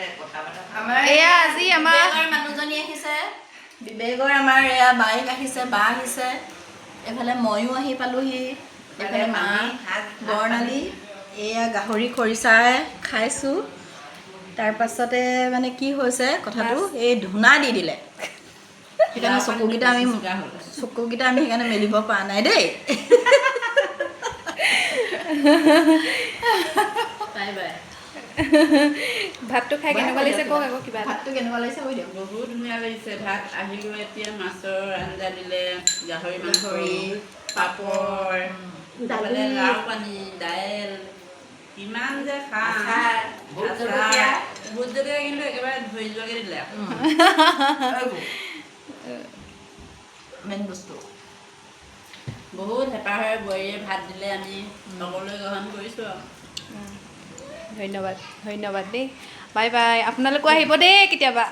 এয়া আজি আমাৰ মানুহজনী আহিছে বিবেকৰ আমাৰ এয়া বাইক আহিছে বা আহিছে এফালে ময়ো আহি পালোহি এফালে মা বৰ্ণালী এয়া গাহৰি খৰিচাই খাইছোঁ তাৰ পাছতে মানে কি হৈছে কথাটো এই ধূনা দি দিলে সেইকাৰণে চকুকেইটা আমি সেইকাৰণে মেলিব পৰা নাই দেই বাই বাই ভাতটো খাই কেনেকুৱা লাগিছে কওক আকৌ কিবা ভাতটো কেনেকুৱা লাগিছে কৈ দিয়ক বহুত ধুনীয়া লাগিছে ভাত আহিলোঁ এতিয়া মাছৰ আঞ্জা দিলে গাহৰি মাংস পাপৰ ইফালে লাও পানী দাইল কিমান যে খাৰ ভোট জলকীয়া কিন্তু একেবাৰে ধৰি যোৱাকৈ দিলে মেইন বস্তু বহুত হেঁপাহেৰে বোৱাৰীয়ে ভাত দিলে আমি সকলোৱে গ্ৰহণ কৰিছোঁ আৰু ধন্যবাদ দেই বাই বাই আপোনালোকো আহিব দেই কেতিয়াবা